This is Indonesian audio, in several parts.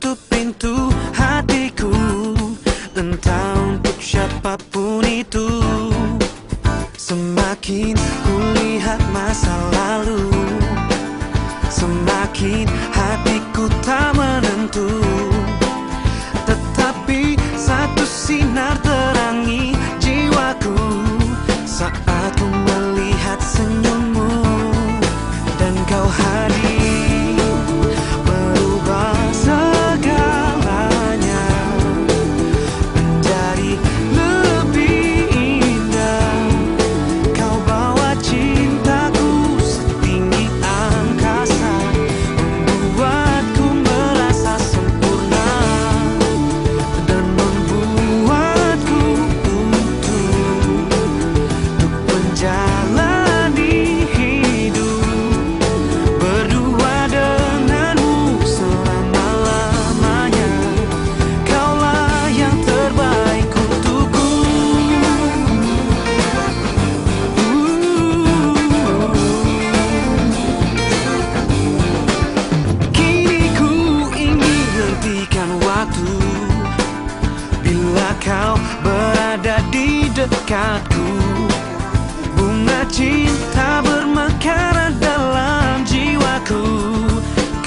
tutup pintu hatiku, entah untuk siapapun itu. Semakin kulihat masa lalu, semakin hatiku tak menentu. Tetapi satu sinar terangi jiwaku saat ku melihat senyummu, dan kau hadir merubah segalanya menjadi lebih indah. Kau bawa cintaku setinggi angkasa, membuatku merasa sempurna dan membuatku utuh untuk menjalani hidup berdua denganmu selama-lamanya. Kaulah yang terbaik untukku. Kini ku ingin hentikan waktu bila kau berada di dekatku. Bunga cinta bermekaran dalam jiwaku,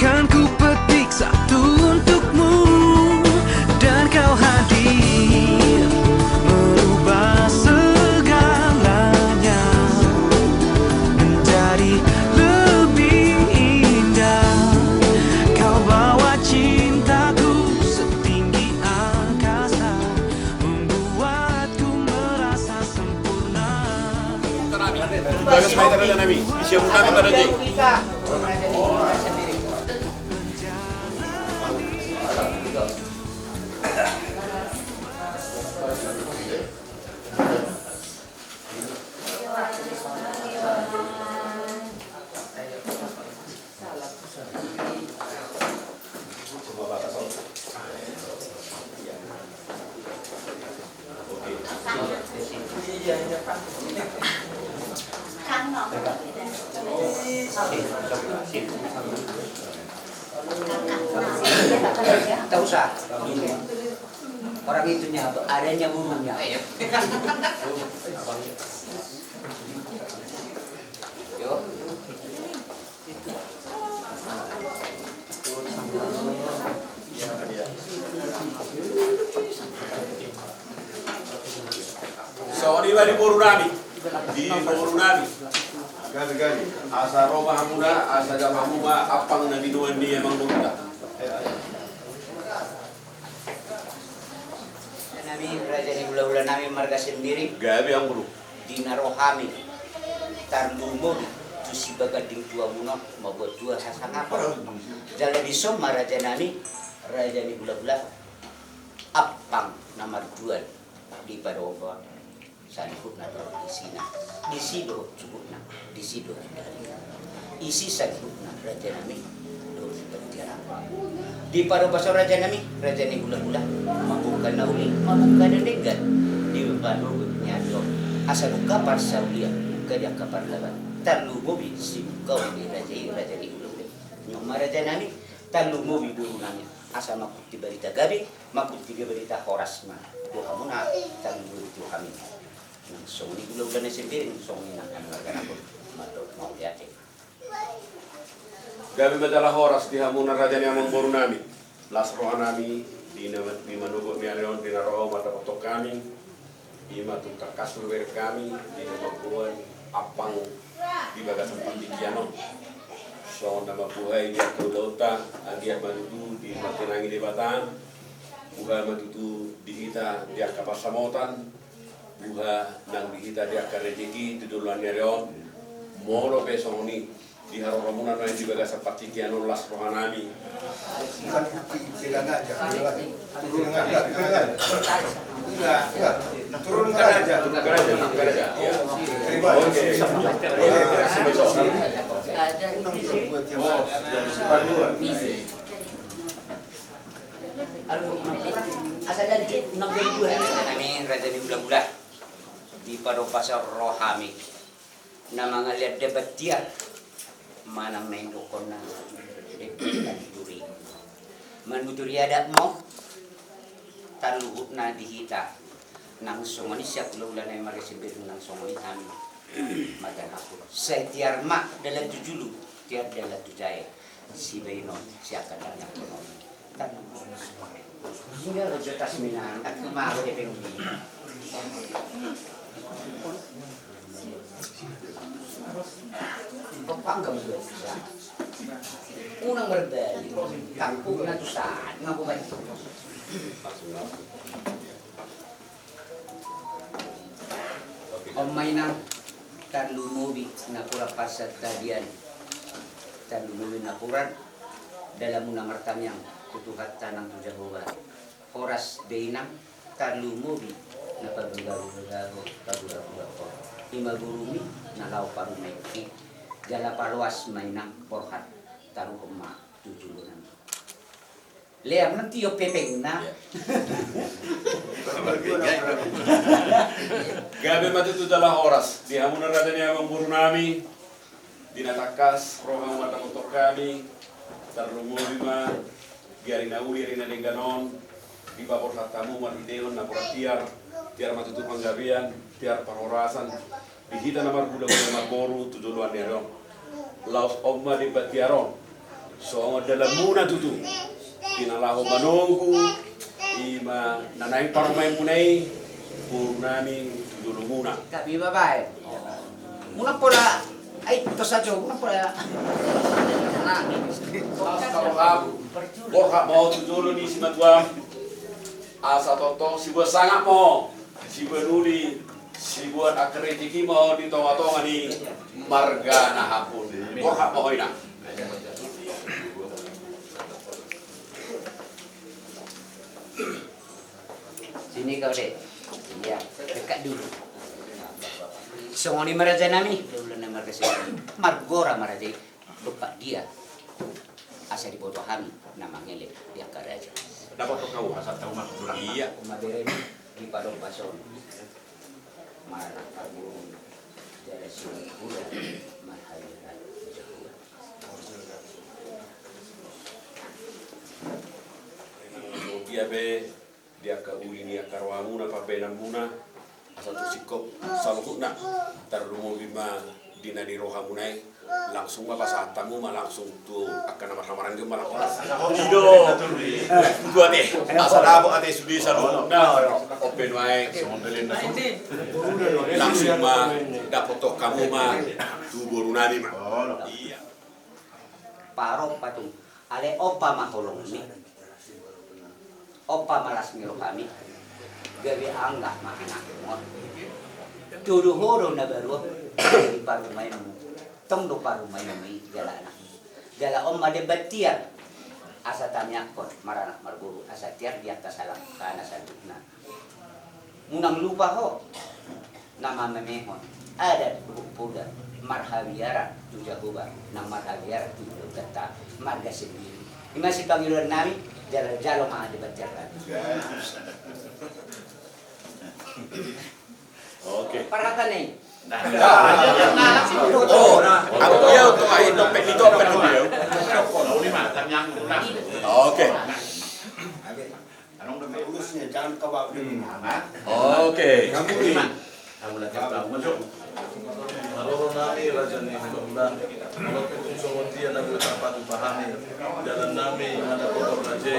kan ku petik satu untukmu, dan kau hadir merubah segalanya menjadi lebih indah. Kau bawa cintaku setinggi angkasa, membuatku merasa sempurna. Bagas main Raja Nami, siap kami pada Jeng. Tak usah. Orang itunya adanya burungnya. Yo. So di Borunami, di Borunami. Gabi-gabi, asa Roma Hamuna, asa Gamamuma, apang na binuan ni emang Boruna. Nami Raja ni Gula-Gula nami marga sendiri. Gabi ang buru. Dinarohami. Tarlumo tu si bagading tua muno mabuat tua sasangapa. Jalan di Soma Raja nami Raja ni Gula-Gula apang nomor 2 di Paroba. Saniput na daw di Sina. Di Sido cukup na. Di Sido isi saniput na Raja nami do bertiara. Di Paroba sa Raja nami Raja ni Gula-Gula mabukan na uli mabukan na negat di Paroba niya do. Asal kapar sa ulia kaya kapar laban. Tarlu mobi si kau di Raja ni Gula-Gula. Yung Raja nami tarlu mobi dulu nami. Asal makuti berita gabi makuti berita horas ma. Do kamu na tarlu itu kami. Song ni Gula-Gula na sendiri, song ni nak marga ako mato mau diate. Gabi madalah horas di Hamuna Raja ni amang Borunami. Las roha nami di manugo ni Aleon di naroho mata potok kami. Di matu kasur wer kami di nama buhay apang di bagasan pandikiano. So nama buhay dia tulota adia madudu di matinangi di Batan. Buhay madudu di kita dia kapasamotan. Buha nang dihita dia akan rezeki di duluan Aleon. Molo besong ni di Haroramunan na di baga sa patikiano las rohanami. Silang aja. Turunkan aja. Ya. Asal dari 6.000 kami Raja ni Gula-Gula di Padopasar Rohami na mga liad debat dia manang na indukon na duri manuturi ada mo taluhut na dihita nang songoni siap ulan ay maresibir nang songoni kami madan aku saya tiar mak dalam tujulu tiar dalam tujaya si Beno siap kadang kono tan hingga raja tasminan aku mau depenggi Papanggam juga bisa. Unang berbalik, kampung na tusan, ngaku ba? Omay na tanlumubi na pura pasat tadian. Tanlumubi na puran dalam unang martamyang kutuhat tanang tu Jehovah. Horas deinang tanlumubi na pagagaru-garu pagagaru-garu. Imagurumi na lau parumay jala paluas mainang porhat taruh emak tujulunan leam nanti yo pepeng na Gabi mati tu dalah horas di hamunan raja ni amang buru nami dinatakas rohang mata kotor kami terlumu bima biarin nauli rina dengganon di babor hatamu mar ideon na tiar mati tu panggabian tiar parorasan dihita namar budak-budak marboru tujuluan dia dong laos omma di batiaron so dalam muna tutu kinalahu manunggu ima nanai parumai munai purnami tujulu muna tapi babai muna pola ay to sajo muna pola na borha mau tujulu ni simatwa asa toto si buat sangat mo si benuli si buat akreditiki mau di tonga-tonga ni marga na hapun borha mo hoina sini kau dek ya dekat dulu songoni maraja nami dulu nama kasih margora maraja lupa dia asa di bodoh kami nama ngele dia karaja dapat kau asal tahu mak iya kumabere di padong pason marah kamu dari sini pula mahaliran dia be dia ka uli ni akarwamuna papenamuna asal tu sikop saluhuna terlumu bima dina di roha munai langsung ma pasatamu ma langsung tu akan nama samaran ge malah ido gua deh asal abo ate sudi salu na open wae sondelin na langsung ma dapat tok kamu ma tu borunani ma iya parok patung ale opa maholong ni opa malas miro kami gawe anggah mahanak mon tuduh horo na baru di parumai namu tong do parumai namu jala anak jala om ade batiar asa tanya kon maranak marburu asa tiar di atas salam kana sadukna munang lupa ho nama memehon ada puda marhawiara tu Jehovah nama marhawiara tu kata marga sendiri masih panggilan nami jalo mah dibacakan. oke Paratan nih. oh aku ya untuk ayo dompet itu dompet dia oke Urusnya jangan kau bawa dulu. oke Halo nami raja ni mudah-mudahan kalau kutung somotia nabi dapat dipahami jalan nami ada kotor raja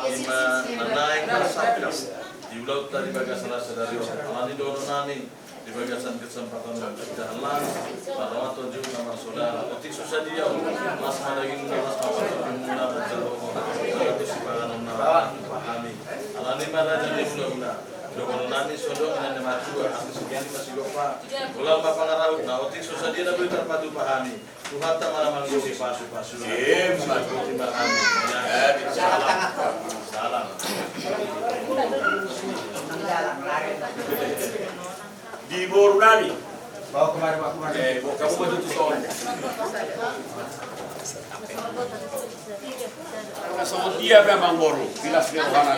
ima nanaik nasabkas di ulau tadi bagasan sadari alani dono nami di bagasan kesempatan jalan pada waktu juga nama saudara ketik susah dia mas madagin mas papan muna berjalo kalau simpanan nama pahami alani raja ni mudah-mudahan Dokter nani sodok nani matua aku sekian masih gopa. Ulang bapak ngarau na otik susah dia nabi terpadu pahami. Tuhan tak malah manggusi pasu-pasu. Terima kami. Salam. Salam. di borunani Bawa kemari, bawa kemari. kamu maju tu soal sama dia memang boru bilas dia rohana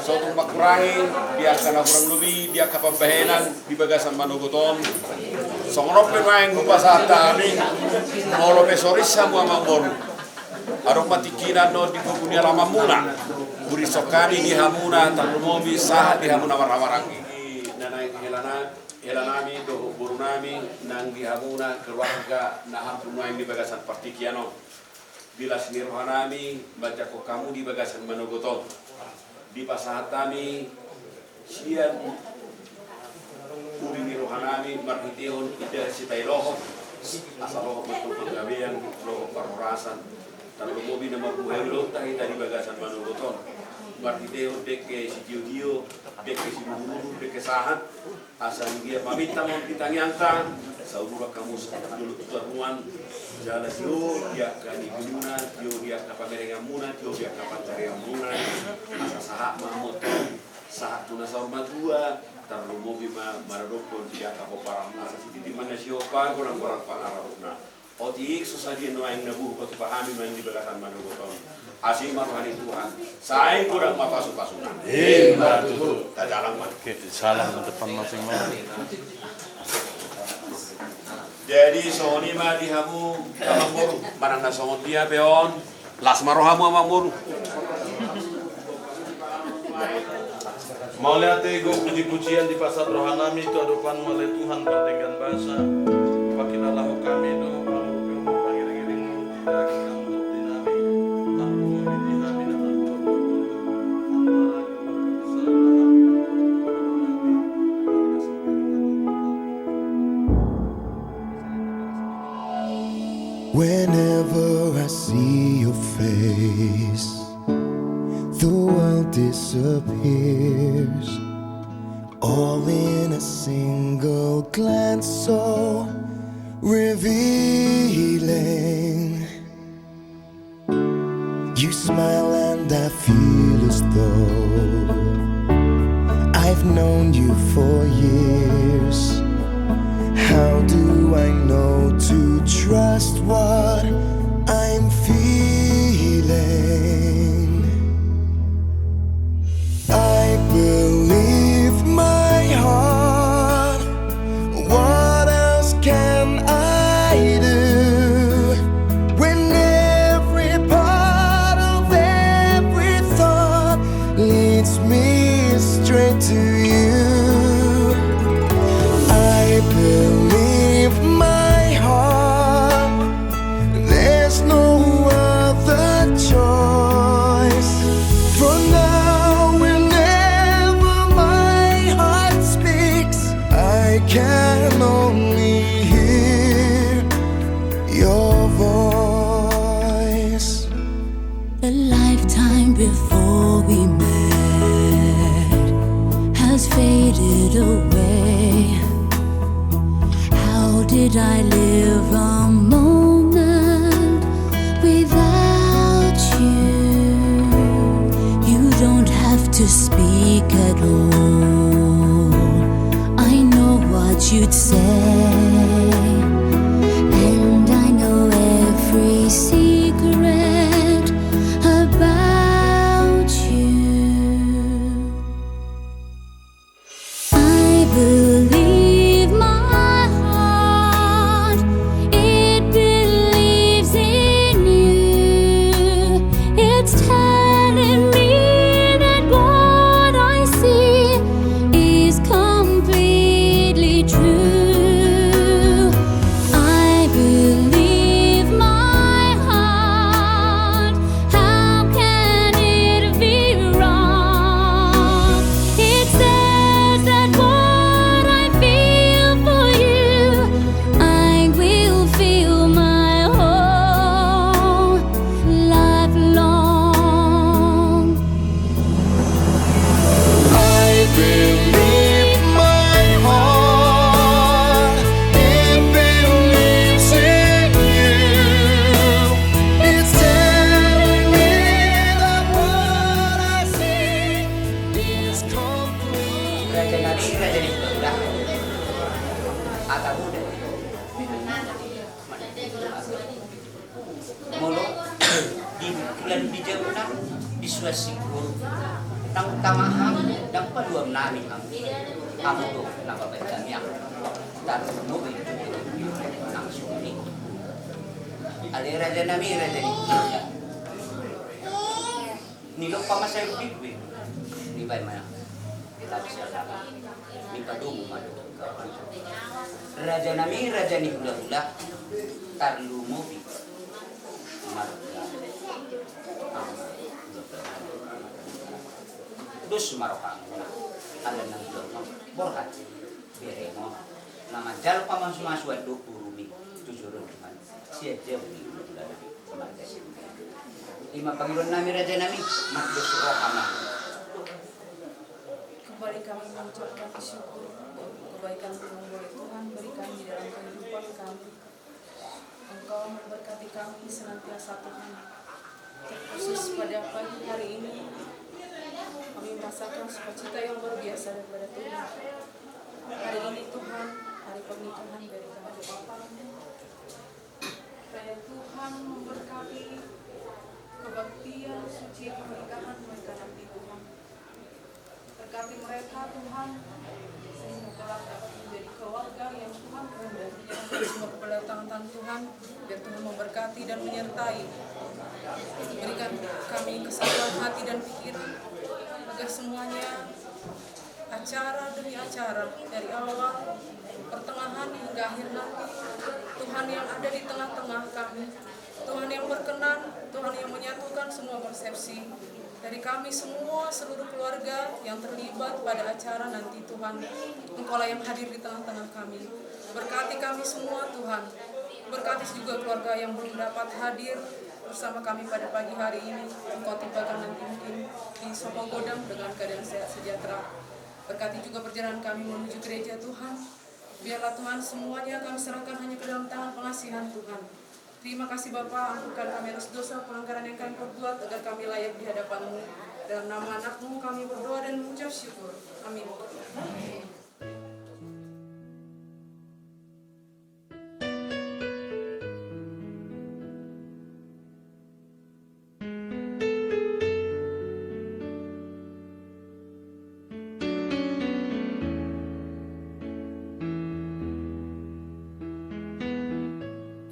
suatu makurangi dia kana kurang lebih dia kapal bahenan di bagasan manogoton songrop main gumpa sata ni molo pesoris sama mang boru Arok matikinan no di kukunia lama muna. Burisokani di hamuna talumobi sah di hamuna warawarang gigi nanai helanami do burunami nang di hamuna keluarga naham punai di bagasan partikiano. Bila senirohanami baca ko kamu di bagasan manogoton. Di pasahatami sian uri nirohanami marhitihon ida sitailoho asal loho betul penggawean loho parorasan dan lumobi nama buhelo tahi tadi bagasan manogoton. Martideo deke si Dio, deke si Buru, deke sahat, asal dia pamita mau kita nyangka, saudara kamu dulu tuan jalan dia ke Nibuna, dia ke Pamerengan Muna, dia ke Pancarengan Muna, asal sahat mamut, sahat tuna saurma dua, taruh mobil maradoko dia ke Parang, asal si titi mana siapa orang-orang Pangarabuna. Otik susah dia nuaing nabu, kau pahami main di belasan manogoton. Asing maruhani Tuhan. Saya kurang mapasu-pasunan. Betul. Tak jalan man. Salah ke depan masing-masing. Jadi sohoni mah dihamu kamur barang na sohon dia peon. Las marohamu amamur. Mau lihat ego puji-pujian di pasar rohanami itu adupan oleh Tuhan dengan bahasa. Pakinalah kami do pangiring-iring tidak kamu dinami. Whenever I see your face, the world disappears, all in a single glance, so revealing. You smile and I feel as though I've known you for years. How do I know to trust what I'm feeling? I believe my heart. What else can I do when every part of every thought leads me straight to you? I believe my heart. There's no other choice. For now, whenever my heart speaks, I can only hear your voice. A lifetime before we met has faded away. How did I live a moment without you? You don't have to speak at all. I know what you'd say, and I know every secret about you. I believe my heart, it believes in you. It's telling me that what I see is completely true. I believe my heart. How can it be wrong? It says that what I feel for you, I will feel my whole life long. I believe my heart. It believes in you. It's telling me that what I see is complete. Raja Nabi, Raja di budak. Agak muda. Mulu di bulan di Jamuna di Sulawesi tang tamaham dan paduam nami kamu tuh nama baik kami yang dan mobil langsung ini. Ali Raja Nabi, Raja di budak. nilok pa masay bibig. Ni bay mana. Lapis lama. Ni padumu madu. Raja nami raja ni hula-hula. Tarlumo bi. Marga. Dus marokang. Alam ng hula borhat. Beremo. Nama jal pa masuk-masuk 20 mi. Tujurun man. Siya jauh ni hula-hula. Marga siya. Lima Panginoon namin, Raja namin, magdusuro kami. Kembali kami mengucapkan syukur kebaikan Tuhan Tuhan berikan di dalam kehidupan kami. Engkau memberkati kami senantiasa Tuhan. Terkhusus pada pagi hari ini kami merasakan sukacita yang luar biasa daripada Tuhan. Hari ini Tuhan, hari pernikahan dari kami Bapa. Supaya Tuhan memberkati kebaktian suci pernikahan mereka nanti Tuhan. Berkati mereka Tuhan, sehingga kelak dapat menjadi keluarga yang Tuhan kehendaki. Semua kedatangan Tuhan, biar Tuhan memberkati dan menyertai. Berikan kami kesabaran hati dan pikiran, agar semuanya acara demi acara dari awal, pertengahan hingga akhir nanti, Tuhan yang ada di tengah-tengah kami. Tuhan yang berkenan, Tuhan yang menyatukan semua persepsi dari kami semua, seluruh keluarga yang terlibat pada acara nanti Tuhan. Engkaulah yang hadir di tengah-tengah kami. Berkati kami semua Tuhan. Berkati juga keluarga yang belum dapat hadir bersama kami pada pagi hari ini. Engkau tibakan nanti mungkin di Sopogodang dengan keadaan sehat sejahtera. Berkati juga perjalanan kami menuju gereja Tuhan. Biarlah Tuhan semuanya kami serahkan hanya ke dalam tangan pengasihan Tuhan. Terima kasih Bapa, ampunkan kami atas dosa pelanggaran yang kami perbuat agar kami layak di hadapan-Mu. Dalam nama anak-Mu kami berdoa dan mengucap syukur. Amin.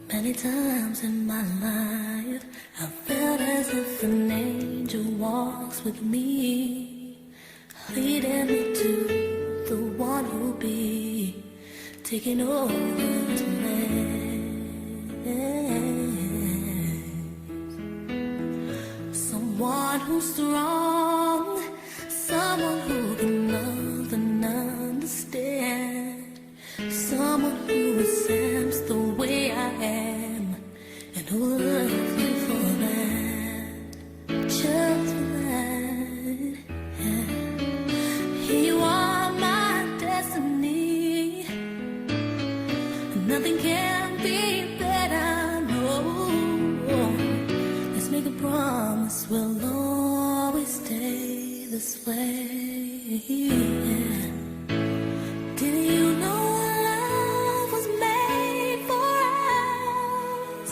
Many times in my life, I felt as if an angel walks with me, leading me to the one who'll be taking over this land. Someone who's strong, someone who can love and understand, someone who accepts the way I am, and who will love you for that, just for that. Yeah. You are my destiny, nothing can be better, no. Let's make a promise we'll always stay this way. Yeah. Did you know love was made for us?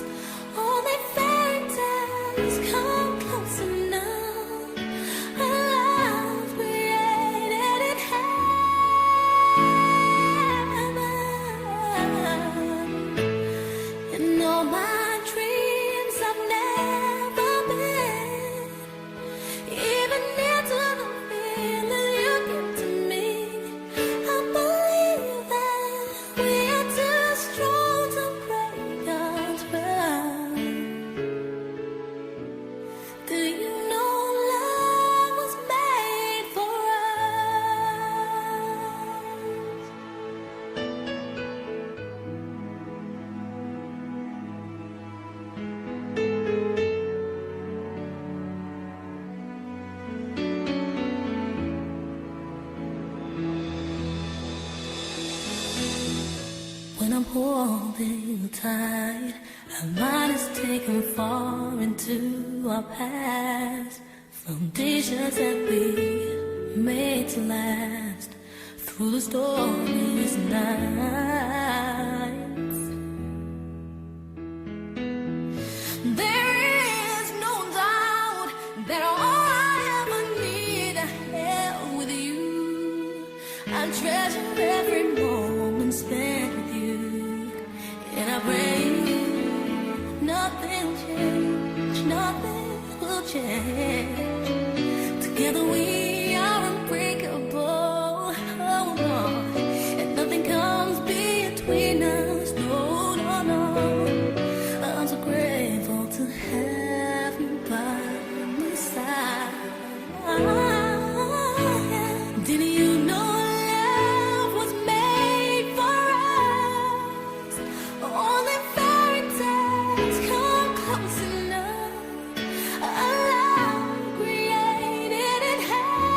Only fairy tales come close enough. A love created in heaven. And all my dreams I've never been, even near to the feeling you give to me. I believe that we are too strong to break our trust. Do you know love was made for us? When I'm holding you tight, our mind is taken far into our past. Foundations that we made to last through the stormiest nights. There is no doubt that all I ever need I have with you. I treasure every moment spent with you, and I pray nothing will change, nothing will change. Together we are unbreakable. Oh no, and nothing comes between us. No, no, no. I'm so grateful to have you by my side. Did you know love was made for us? Only fairy tales come close enough. A love created in heaven.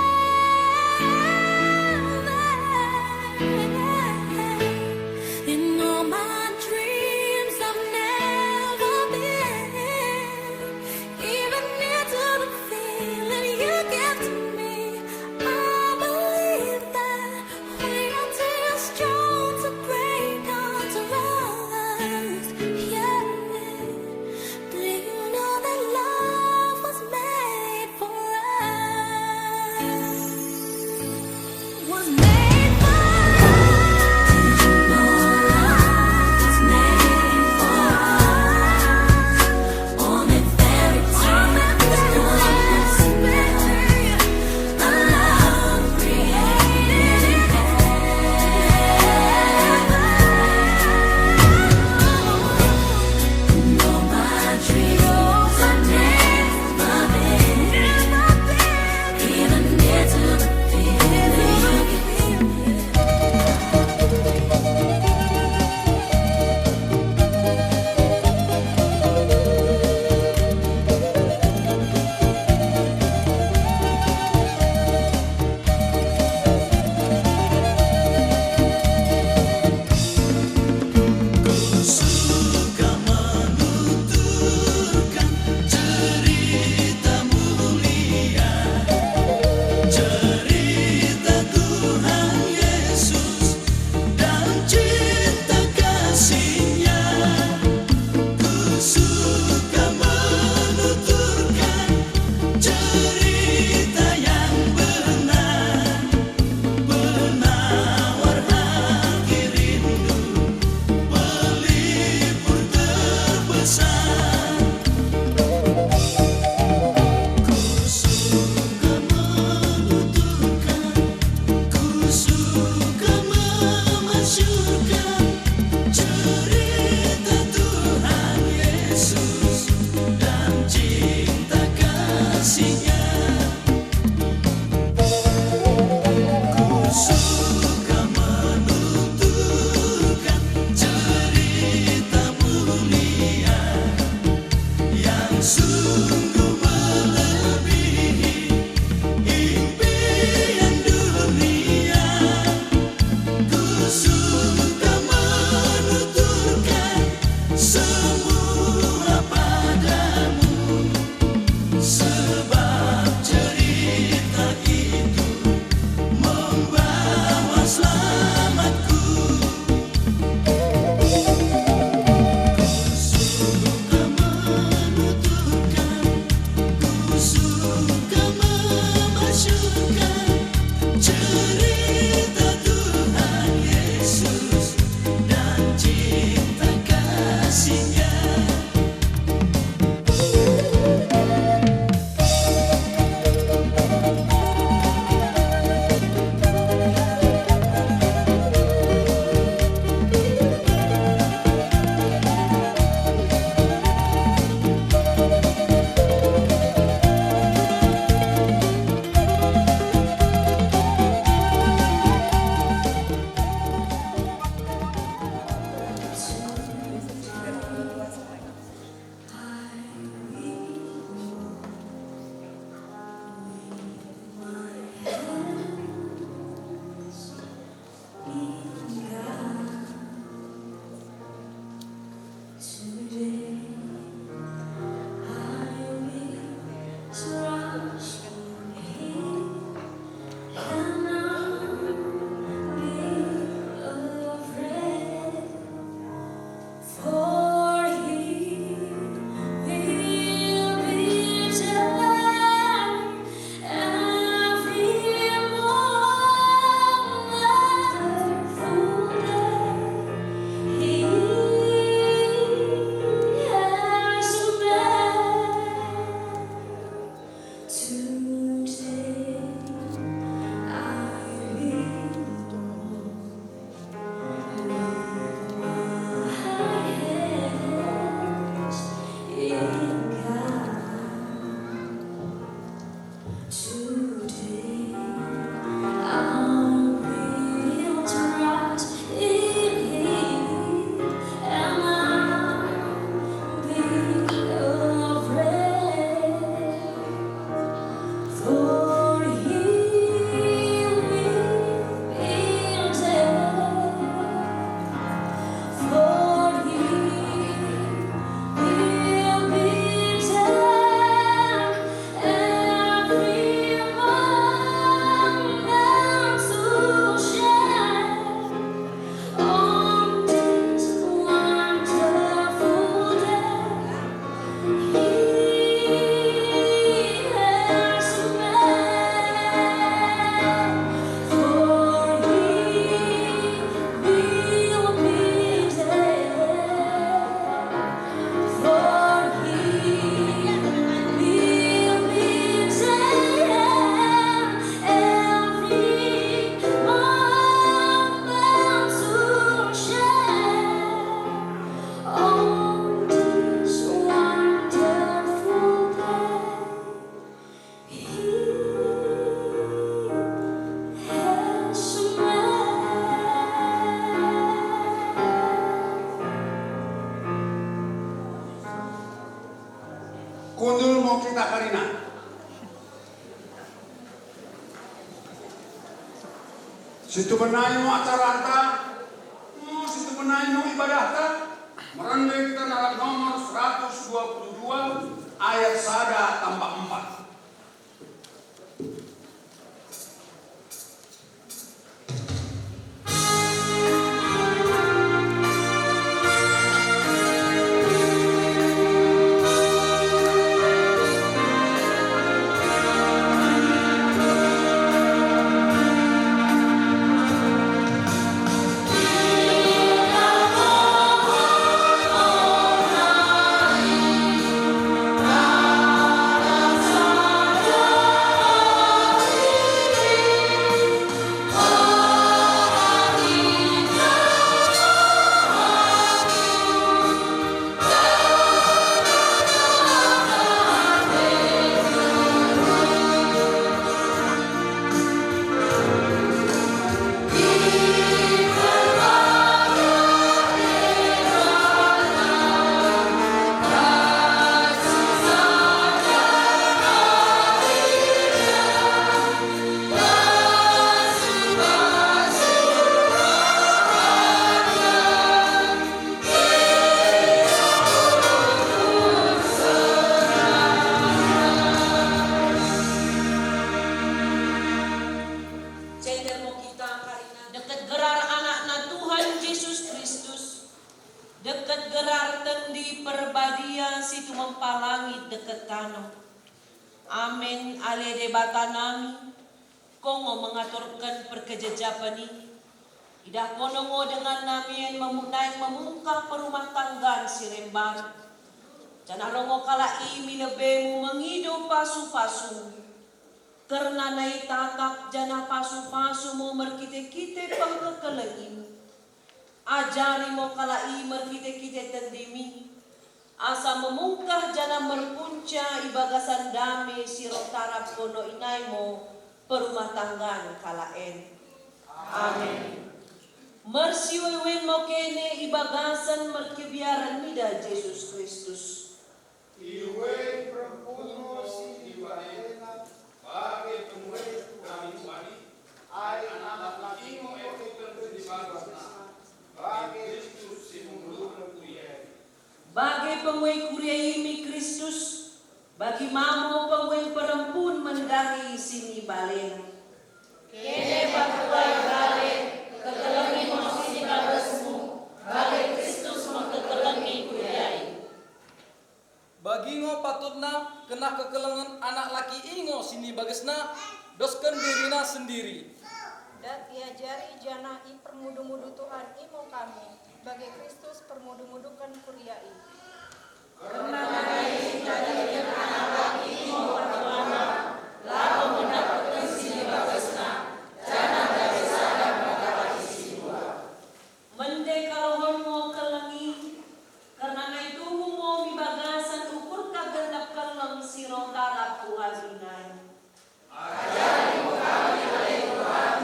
kita karina. Situ benain mo acara situ benain mo ibadah ta. Merendai kita dalam nomor 122 ayat 1 tambah 4. Deket gerar tendi perbadia situ mempalangit deket tanah. Amin ale debata nami. Kongo mengaturkan perkejajapan ini. Idah konongo dengan nami yang memungkah perumah tanggan si rembar. Janah rongo kala imi lebemu mengido pasu-pasu. Karena nai tatap janah pasu-pasu mau merkite-kite pengkekelengin. Ajari mo kalai merkite-kite tendimi. Asa memungkah jana merpunca ibagasan dame sirok tarap kono inay mo perumah tanggan kalaen. Amin. Mersiwewen mo kene ibagasan merkebiaran mida Jesus Kristus. Iwe perpuno si ibaena bagi pemurid kami wali. Ay anak laki mo ete di bagasna. Bagi pengway kuryai Kristus, bagi mamo pengway perempuan mendari sini balen. Kene batuai balen, kekelengi mo sini bagasmu, bagi Kristus mo kekelengi kuryai. Bagi ngo patutna kena kekelengan anak laki ingo sini bagasna, doskan dirina sendiri. Dan iajari jana i permudu-mudu Tuhan imo kami bagi Kristus permudu-mudukan kuryai. Karena nai jadi anak laki imo patuana lalu mendapatkan sini bagasna jana dari sadar pada laki siwa. Mendekalhon mo kelengi karena nai tuhu mo mibagasan ukur kagendap keleng siro tarap Tuhan inay. Ajari mo kami oleh Tuhan.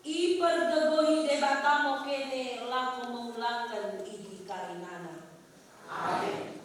Ipergegohi debata mo kene laku mengulangkan idi karinana. Amin.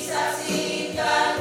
Disaksikan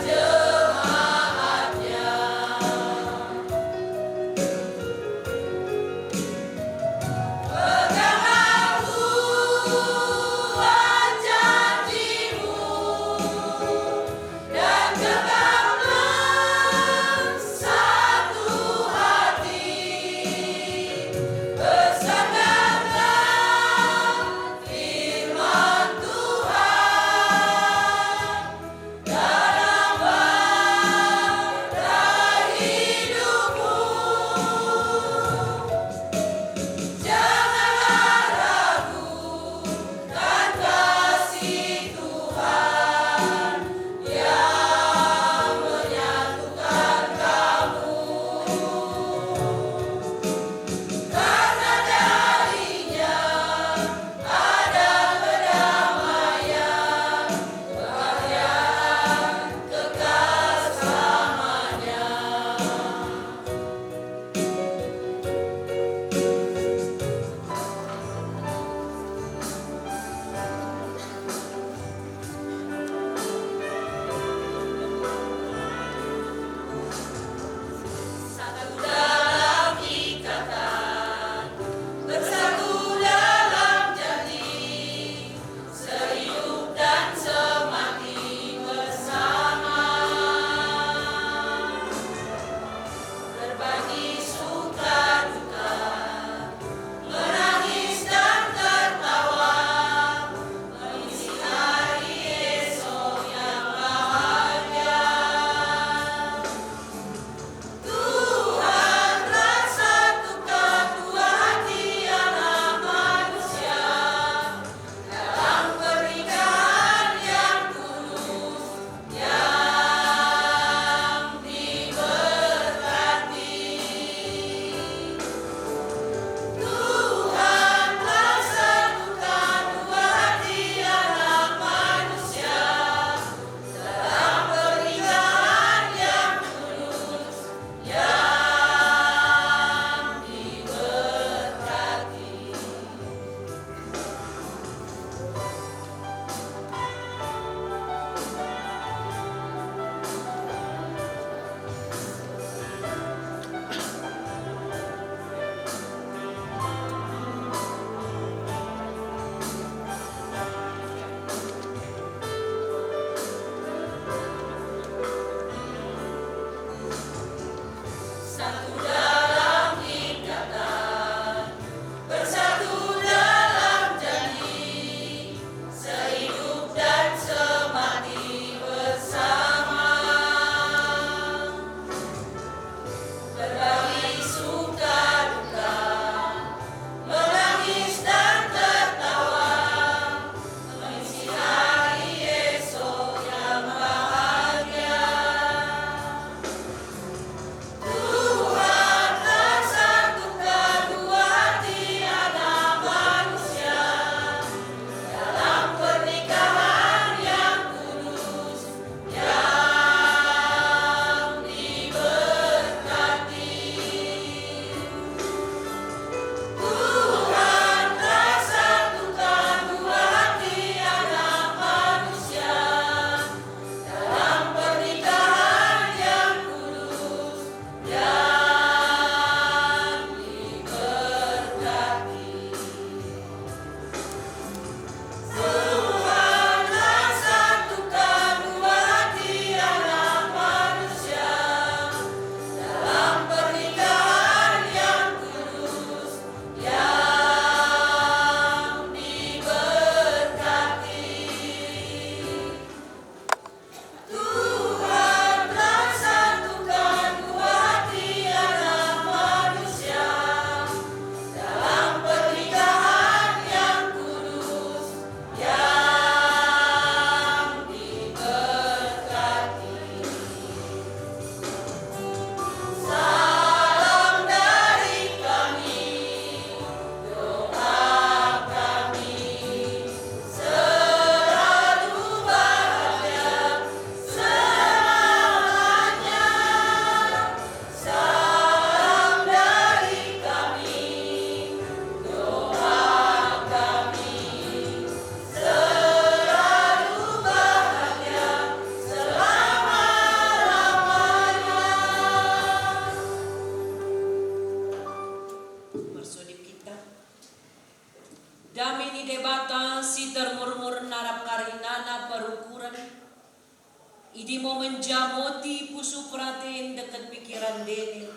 Idi mo menjamoti pusu praten dekat pikiran dene.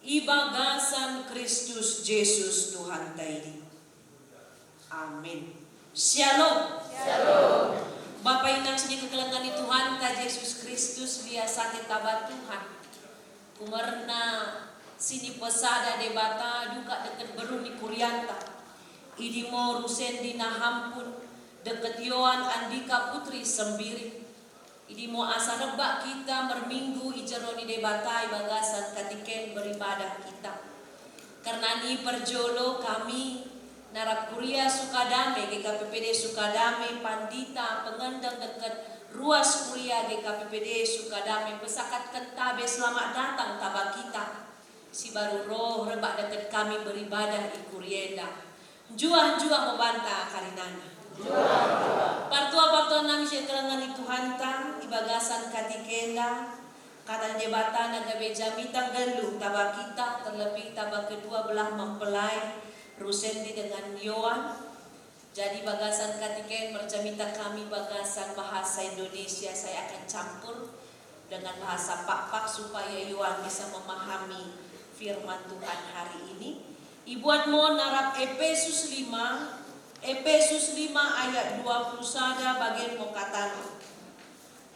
Ibagasan Kristus Yesus Tuhan taidi. Amin. Shalom. Shalom. Bapak inang sini kekelengan Tuhan ta Yesus Kristus biasa tetabat Tuhan. Kumarna sini pesada debata duka dekat beruni kurianta. Idi mo rusen dina hampun dekat Yohan Andika Putri Sembiri. Idi mo asa rebak kita merminggu ijaroni debatai bagasan katiken beribadah kita. Karena ni perjolo kami narap kuria Sukadame GKPPD Sukadame Pandita pengendang dekat ruas kuria GKPPD Sukadame pesakat kentabe selamat datang tabak kita. Si baru roh rebak dekat kami beribadah di kurienda. Juah-juah membantah karinana. Partua-partua nami sekerangan itu hantam ibagasan katikenda kata jebatan naga bejami tanggalu tabak kita terlebih tabak kedua belah mempelai Rusendi dengan Yohan. Jadi bagasan katiken berjamita kami bagasan bahasa Indonesia saya akan campur dengan bahasa Pak supaya Yohan bisa memahami firman Tuhan hari ini. Ibuat mo narap Efesus 5 ayat 21 bagian mo katanya.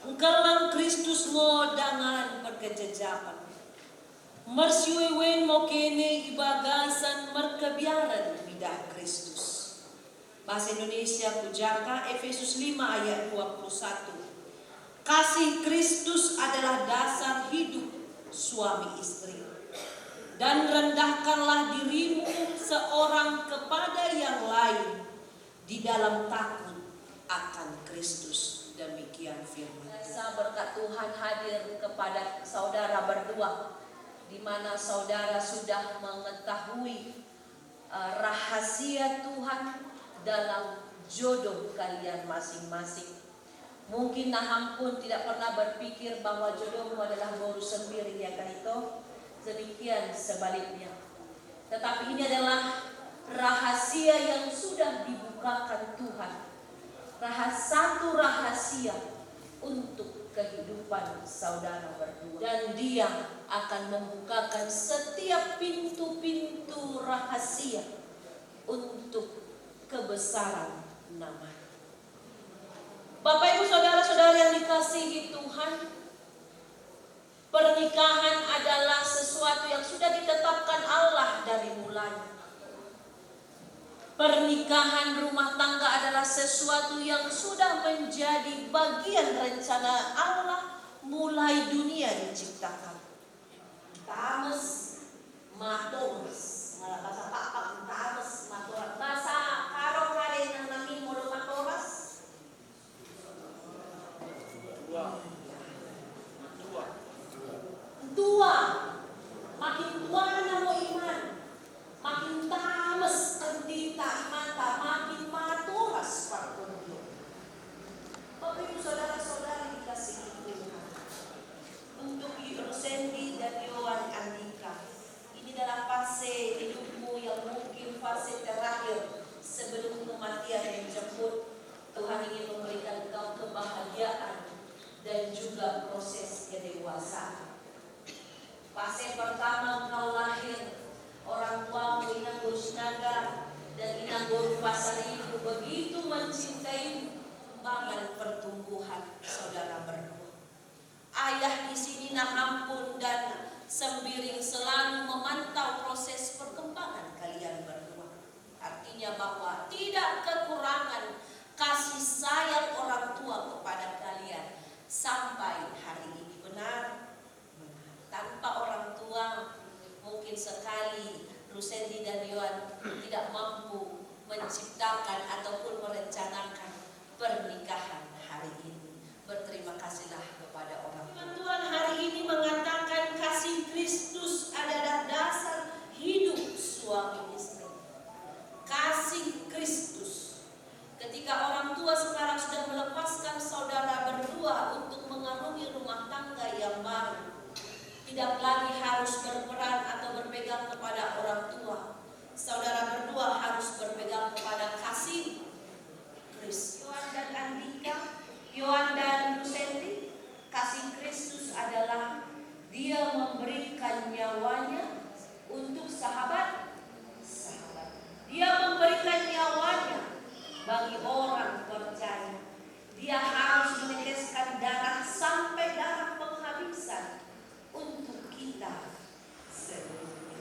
Engkalang Kristus mo dengan perkejajapan. Mersiwewen mo kene ibagasan merkebiaran bidah Kristus. Bahasa Indonesia Pujaka Efesus 5 ayat 21. Kasih Kristus adalah dasar hidup suami istri. Dan rendahkanlah dirimu seorang kepada yang lain di dalam takut akan Kristus. Demikian firman. Saya berkat Tuhan hadir kepada saudara berdua, di mana saudara sudah mengetahui rahasia Tuhan dalam jodoh kalian masing-masing. Mungkin Naham pun tidak pernah berpikir bahwa jodohmu adalah baru sendiri, ya kan itu? Demikian sebaliknya. Tetapi ini adalah rahasia yang sudah dibukakan Tuhan. Satu rahasia untuk kehidupan saudara berdua. Dan Dia akan membukakan setiap pintu-pintu rahasia untuk kebesaran nama. Bapak Ibu saudara-saudara yang dikasihi Tuhan, pernikahan adalah sesuatu yang sudah ditetapkan Allah dari mulanya. Pernikahan rumah tangga adalah sesuatu yang sudah menjadi bagian rencana Allah mulai dunia diciptakan. Tames, matomes, malah bahasa Pak, tames, matoras. Bahasa karo kare yang nami mulu matoras. Tua, makin tua na mo iman, makin tames tentita imanta, makin maturas parkundo. Bapak Ibu saudara-saudari dikasihi Tuhan, untuk Rosendi dan Yohan Andika, ini adalah fase hidupmu yang mungkin fase terakhir sebelum kematian menjemput. Tuhan ingin memberikan engkau kebahagiaan dan juga proses kedewasaan. Fase pertama engkau lahir, orang tuamu inang Gusnaga dan inang Guru Pasaribu begitu mencintai banget pertumbuhan saudara berdua. Ayah di sini Nahampun dan Sembiring selalu memantau proses perkembangan kalian berdua. Artinya bahwa tidak kekurangan kasih sayang orang tua kepada kalian sampai hari ini. Benar? Tanpa orang tua mungkin sekali Rusendi dan Yohan tidak mampu menciptakan ataupun merencanakan pernikahan hari ini. Berterima kasihlah kepada orang tua. Tuhan hari ini mengatakan kasih Kristus adalah dasar hidup suami istri. Kasih Kristus. Ketika orang tua sekarang sudah melepaskan saudara berdua untuk mengarungi rumah tangga yang baru, tidak lagi harus berperan atau berpegang kepada orang tua. Saudara berdua harus berpegang kepada kasih Kristus. Yohan dan Andika, Yohan dan Lusendi, adalah Dia memberikan nyawanya untuk sahabat. Dia memberikan nyawanya bagi orang percaya. Dia harus meneteskan darah sampai darah penghabisan untuk kita seluruhnya.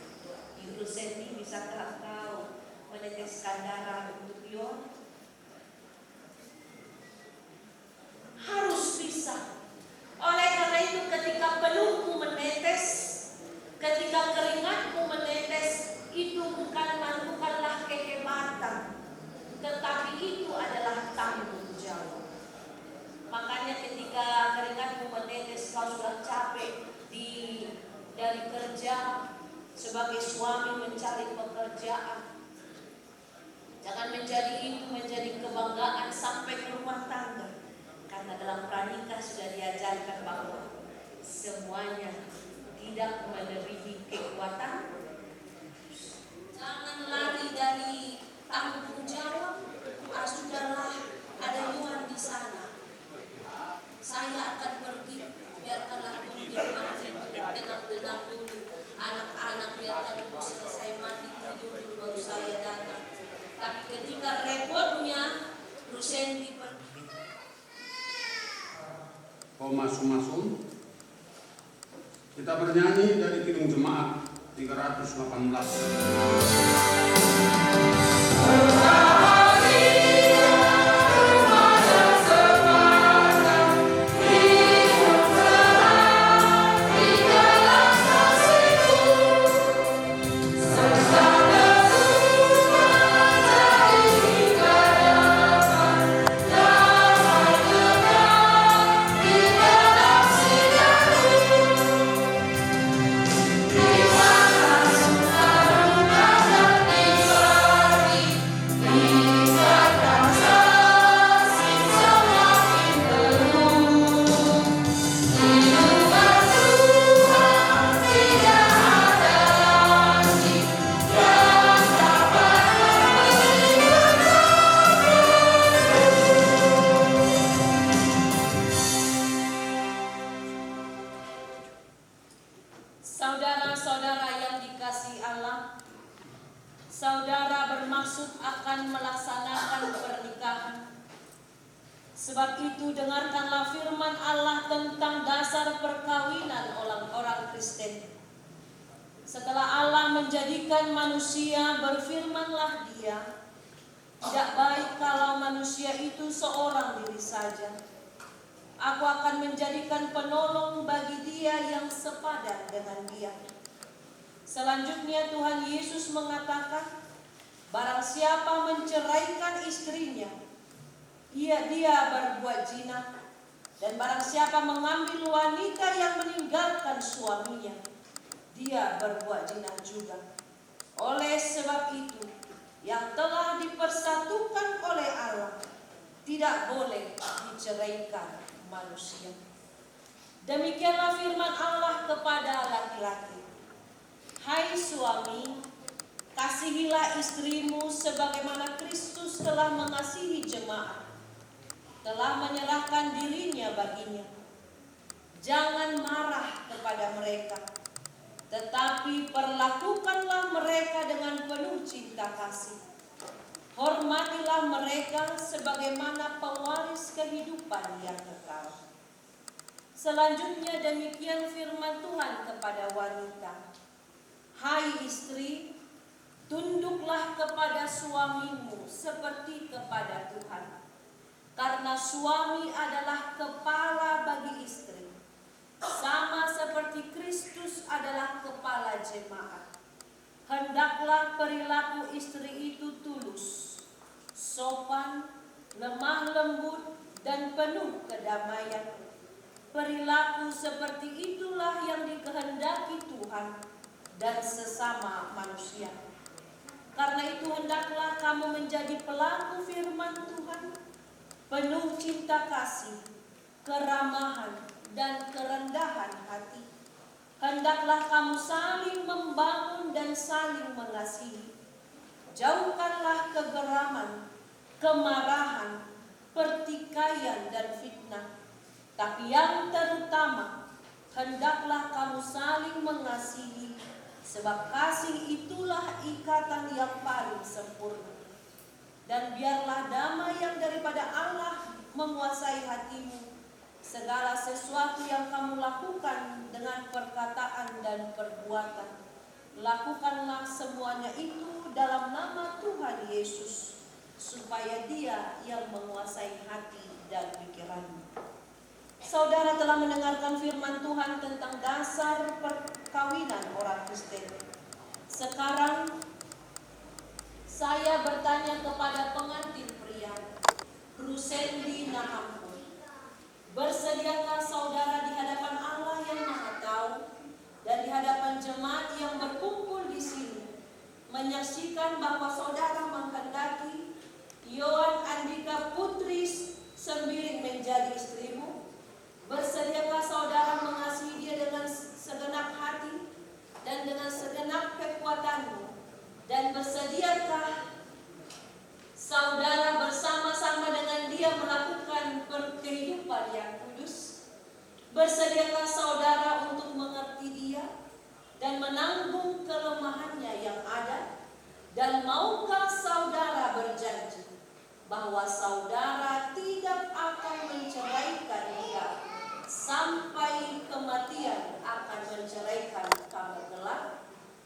Ibu Sendi, bisakah engkau meneteskan darah untuk Yon? Harus bisa. Oleh karena itu ketika peluhmu menetes, ketika keringatmu menetes, itu bukanlah kehebatan, tetapi itu adalah tanggung jawab. Makanya ketika keringatmu menetes, kau sudah capek dari kerja, sebagai suami mencari pekerjaan. Jangan menjadi itu menjadi kebanggaan sampai ke rumah tangga. Karena dalam pranikah sudah diajarkan bahwa semuanya tidak melebihi kekuatan. Jangan lari dari tanggung jawab. Sudahlah, ada Yuan di sana. Saya akan pergi, biarkanlah aku tenang dulu. Anak-anak biarkan aku selesai mandi tidur dulu baru saya datang. Tapi ketika repotnya, Rusendi pergi. Masum-masum, kita bernyanyi dari Kidung Jemaat 318. Saudara-saudara yang dikasihi Allah, saudara bermaksud akan melaksanakan pernikahan. Sebab itu dengarkanlah firman Allah tentang dasar perkawinan orang Kristen. Setelah Allah menjadikan manusia, berfirmanlah Dia, tidak baik kalau manusia itu seorang diri saja. Aku akan menjadikan penolong bagi dia yang sepadan dengan dia. Selanjutnya Tuhan Yesus mengatakan, barang siapa menceraikan istrinya, dia berbuat zina. Dan barang siapa mengambil wanita yang meninggalkan suaminya, dia berbuat zina juga. Oleh sebab itu, yang telah dipersatukan oleh Allah tidak boleh diceraikan manusia. Demikianlah firman Allah kepada laki-laki. Hai suami, kasihilah istrimu sebagaimana Kristus telah mengasihi jemaat, telah menyerahkan dirinya baginya. Jangan marah kepada mereka, tetapi perlakukanlah mereka dengan penuh cinta kasih. Hormatilah mereka sebagaimana pewaris kehidupan yang kekal. Selanjutnya demikian firman Tuhan kepada wanita. Hai istri, tunduklah kepada suamimu seperti kepada Tuhan. Karena suami adalah kepala bagi istri, sama seperti Kristus adalah kepala jemaat. Hendaklah perilaku istri itu tulus, sopan, lemah lembut, dan penuh kedamaian. Perilaku seperti itulah yang dikehendaki Tuhan dan sesama manusia. Karena itu hendaklah kamu menjadi pelaku firman Tuhan, penuh cinta kasih, keramahan, dan kerendahan hati. Hendaklah kamu saling membangun dan saling mengasihi. Jauhkanlah kegeraman, kemarahan, pertikaian, dan fitnah. Tapi yang terutama, hendaklah kamu saling mengasihi, sebab kasih itulah ikatan yang paling sempurna. Dan biarlah damai yang daripada Allah menguasai hatimu. Segala sesuatu yang kamu lakukan dengan perkataan dan perbuatan, lakukanlah semuanya itu dalam nama Tuhan Yesus, supaya Dia yang menguasai hati dan pikiranmu. Saudara telah mendengarkan firman Tuhan tentang dasar perkawinan orang Kristen. Sekarang saya bertanya kepada pengantin pria, Rusendi Nahampun, bersediakah saudara di hadapan Allah yang Maha Tahu dan di hadapan jemaat yang berkumpul di sini menyaksikan bahwa saudara menghendaki Yohan Andika Putri Sembiring menjadi istrimu? Bersediakah saudara mengasihi dia dengan segenap hati dan dengan segenap kekuatanmu? Dan bersediakah saudara bersama-sama dengan dia melakukan kehidupan yang kudus? Bersediakah saudara untuk mengerti dia dan menanggung kelemahannya yang ada? Dan maukah saudara berjanji bahwa saudara tidak akan menceraikan dia sampai kematian akan menceraikan kamu kelak?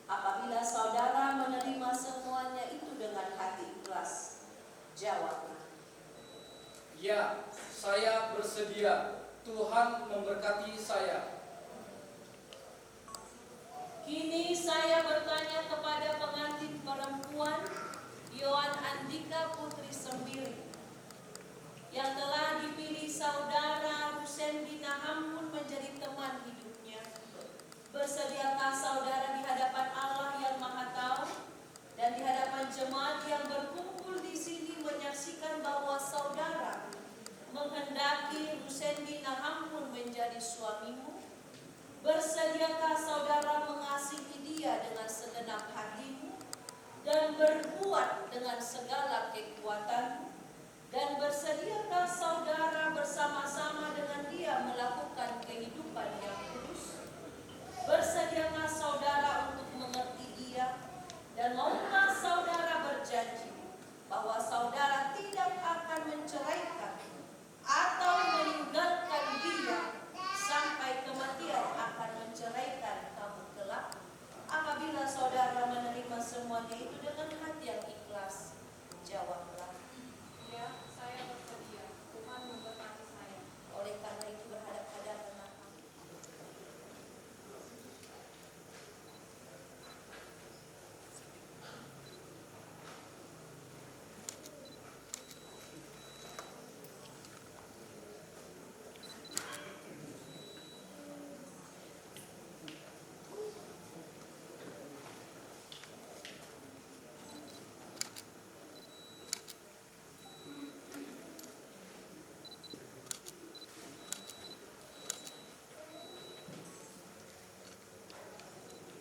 Apabila saudara menerima semuanya itu dengan hati ikhlas, jawablah. Ya, saya bersedia. Tuhan memberkati saya. Kini saya bertanya kepada pengantin perempuan Yohan Andika Putri Sembiring yang telah dipilih saudara Rusendi Nahampun menjadi teman hidupnya. Bersediakah saudara di hadapan Allah yang Maha Tahu dan di hadapan jemaat yang berkumpul di sini menyaksikan bahwa saudara menghendaki Rusendi Nahampun menjadi suamimu? Bersediakah saudara mengasihi dia dengan segenap hatimu dan berbuat dengan segala kekuatanmu? Dan bersediakah saudara bersama-sama dengan dia melakukan kehidupan yang kudus? Bersediakah saudara untuk mengerti dia? Dan maukah saudara berjanji bahwa saudara tidak akan menceraikan atau meninggalkan dia sampai kematian akan menceraikan kamu kelak? Apabila saudara menerima semuanya itu dengan hati yang ikhlas, jawablah. Ya, saya bersedia. Tuhan memberkati saya. Oleh karena itu berhadap-hadapan kami.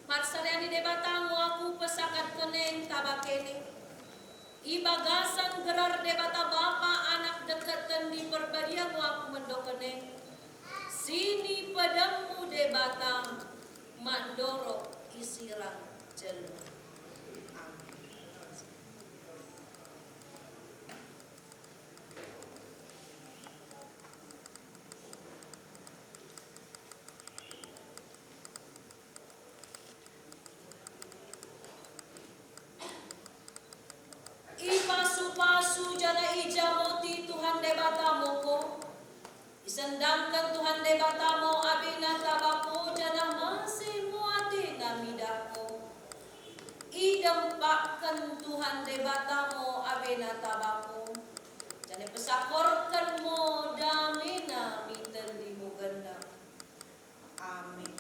Marsaliani debatamu aku pesakat keneng tabakene. Ibagasan gerar debata bapa anak deketen di perbadiamu aku mendokeneng. Sini padamu debata mandoro isirang jelu. Pasu jana ija moti Tuhan debata moko. Isendamkan Tuhan debata mo abina tabako jana masih muati namidako. Idempakkan Tuhan debata mo abina tabako. Jana pesakorkan mo damina miten di muganda. Amin.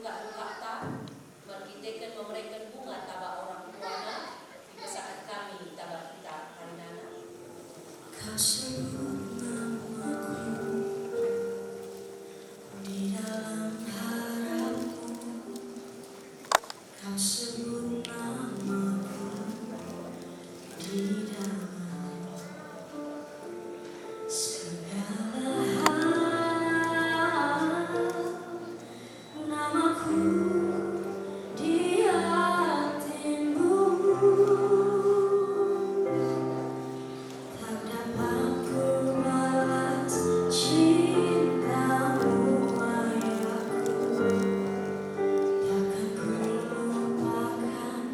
duka-duka ta, berkitekan memberikan bunga taba orang tuana, di saat kami taba kita hari nana. Kau sebut namaku di dalam harapku, kau sebut namaku di dalam segala hal, namaku di hatimu. Tak dapat ku balas cintamu, ayahku. Takkan ku lupakan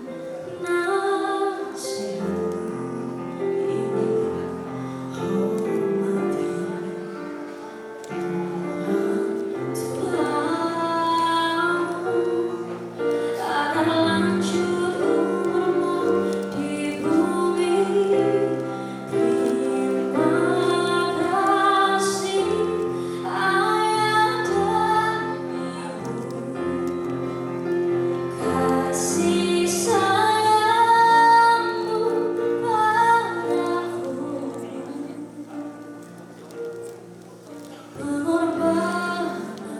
nasihatmu ini. Hormati Tuhanmu, akan lanjut umurmu di bumi. Terima kasih ayah dan ibu, kasih sayangmu padaku, pengorbananmu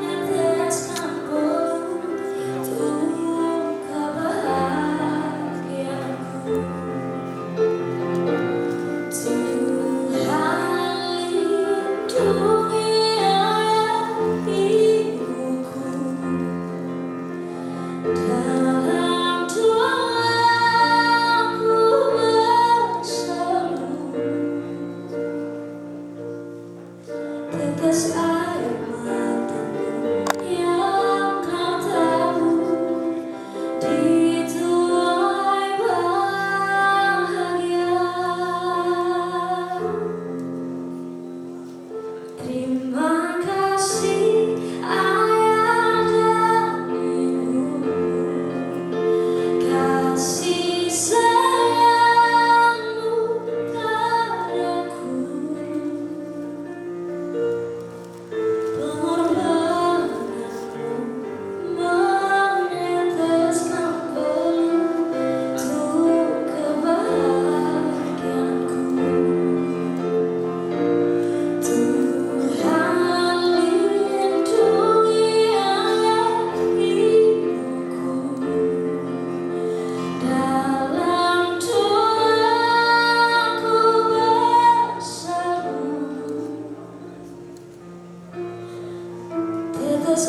meneteskan bolu untuk kebahagiaanku. Tuhan lindungi ayah ibuku, dalam doaku berseru. Tetes air matamu yang kau tabur dituai bahagia. Terima kasih ayah dan ibu, kasih sayangmu padaku, pengorbananmu meneteskan bolu untuk kebahagiaanku. Tuhan lindungi ayah ibuku, dalam doaku berseru. Tetes